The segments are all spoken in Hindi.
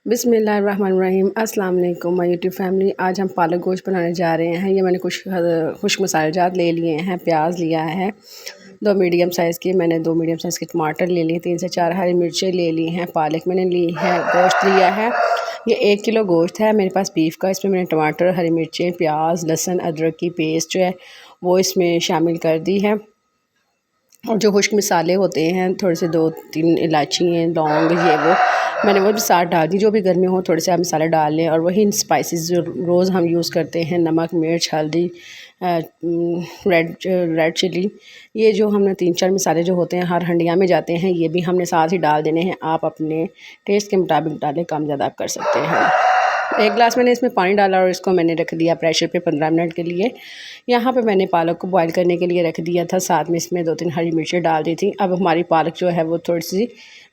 बिस्मिल्लाहिर्रहमानिर्रहीम। अस्सलाम वालेकुम माय यूट्यूब फैमिली। आज हम पालक गोश्त बनाने जा रहे हैं। ये मैंने कुछ खुश्क मसालेजात ले लिए हैं। प्याज लिया है 2 मीडियम साइज़ के, मैंने 2 मीडियम साइज़ के टमाटर ले लिए, 3 से 4 हरी मिर्चें ले ली हैं, पालक मैंने ली है, गोश्त लिया है। ये 1 किलो गोश्त है मेरे पास बीफ का। इसमें मैंने टमाटर, हरी मिर्चें, प्याज, लहसुन, अदरक की पेस्ट जो है वो इसमें शामिल कर दी है। और जो खुश्क मसाले होते हैं थोड़े से 2-3 इलायची हैं, लौंग, ये वो मैंने वो भी साथ डाल दी। जो भी घर में हो थोड़े से आप मसाले डाल लें। और वही स्पाइसेस जो रोज़ हम यूज़ करते हैं, नमक, मिर्च, हल्दी, रेड चिली, ये जो हमने 3-4 मसाले जो होते हैं हर हंडिया में जाते हैं, ये भी हमने साथ ही डाल देने हैं। आप अपने टेस्ट के मुताबिक डालें, कम ज़्यादा आप कर सकते हैं। 1 गिलास मैंने इसमें पानी डाला और इसको मैंने रख दिया प्रेशर पे 15 मिनट के लिए। यहाँ पे मैंने पालक को बॉईल करने के लिए रख दिया था, साथ में इसमें 2-3 हरी मिर्चें डाल दी थी। अब हमारी पालक जो है वो थोड़ी सी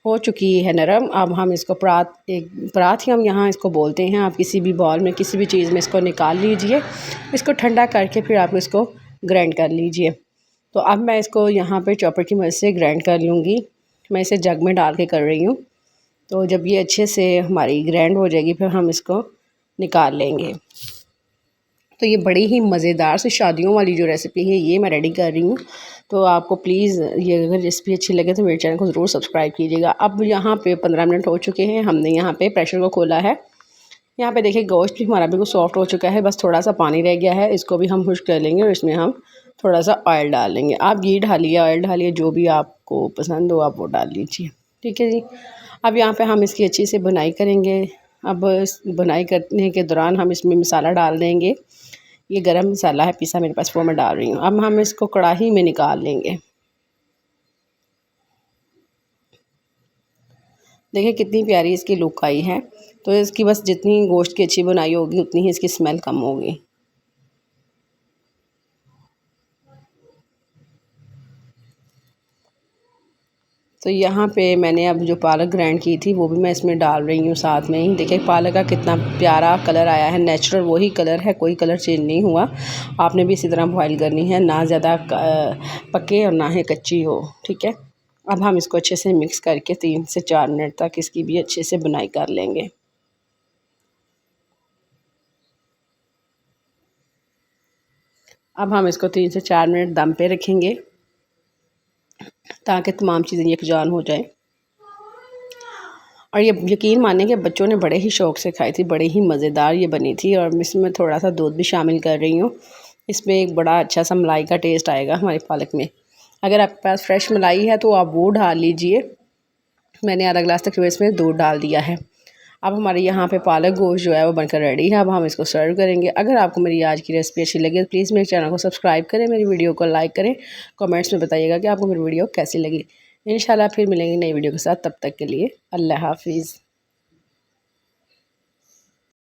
हो चुकी है नरम। अब हम इसको परात ही हम यहाँ इसको बोलते हैं। आप किसी भी बाउल में, किसी भी चीज़ में इसको निकाल लीजिए। इसको ठंडा करके फिर आप इसको ग्राइंड कर लीजिए। तो अब मैं इसको यहाँ पे चॉपर की मदद से ग्राइंड कर लूँगी। मैं इसे जग में डाल के कर रही हूँ। तो जब ये अच्छे से हमारी ग्राइंड हो जाएगी फिर हम इसको निकाल लेंगे। तो ये बड़ी ही मज़ेदार से शादियों वाली जो रेसिपी है ये मैं रेडी कर रही हूँ। तो आपको प्लीज़ ये अगर रेसिपी अच्छी लगे तो मेरे चैनल को ज़रूर सब्सक्राइब कीजिएगा। अब यहाँ पे 15 मिनट हो चुके हैं, हमने यहाँ पे प्रेशर को खोला है। यहाँ पे देखिए गोश्त भी हमारा बिल्कुल सॉफ्ट हो चुका है, बस थोड़ा सा पानी रह गया है। इसको भी हम खुश्क कर लेंगे और इसमें हम थोड़ा सा ऑयल डाल लेंगे। आप घी डालिए, ऑयल डालिए, जो भी आपको पसंद हो आप वो डाल लीजिए। ठीक है जी। अब यहाँ पे हम इसकी अच्छी से बुनाई करेंगे। अब बुनाई करने के दौरान हम इसमें मसाला डाल देंगे। ये गरम मसाला है पिसा मेरे पास, वो मैं डाल रही हूँ। अब हम इसको कढ़ाई में निकाल लेंगे। देखिए कितनी प्यारी इसकी लुक आई है। तो इसकी बस जितनी गोश्त की अच्छी बनाई होगी उतनी ही इसकी स्मेल कम होगी। तो यहाँ पे मैंने अब जो पालक ग्राइंड की थी वो भी मैं इसमें डाल रही हूँ साथ में ही। देखिए पालक का कितना प्यारा कलर आया है, नेचुरल वही कलर है, कोई कलर चेंज नहीं हुआ। आपने भी इसी तरह बॉईल करनी है, ना ज़्यादा पके और ना ही कच्ची हो। ठीक है। अब हम इसको अच्छे से मिक्स करके 3 से 4 मिनट तक इसकी भी अच्छे से बुनाई कर लेंगे। अब हम इसको 3 से 4 मिनट दम पे रखेंगे ताकि तमाम चीज़ें यकजान हो जाए। और ये यकीन मानें कि बच्चों ने बड़े ही शौक़ से खाई थी, बड़ी ही मज़ेदार ये बनी थी। और इसमें थोड़ा सा दूध भी शामिल कर रही हूँ। इसमें एक बड़ा अच्छा सा मलाई का टेस्ट आएगा हमारी पालक में। अगर आपके पास फ्रेश मलाई है तो आप वो डाल लीजिए। मैंने आधा गिलास तक इसमें दूध डाल दिया है। अब हमारे यहाँ पे पालक गोश्त जो है वो बनकर रेडी है। अब हम इसको सर्व करेंगे। अगर आपको मेरी आज की रेसिपी अच्छी लगे तो प्लीज़ मेरे चैनल को सब्सक्राइब करें, मेरी वीडियो को लाइक करें, कमेंट्स में बताइएगा कि आपको मेरी वीडियो कैसी लगी। इंशाल्लाह फिर मिलेंगे नई वीडियो के साथ। तब तक के लिए अल्लाह हाफिज़।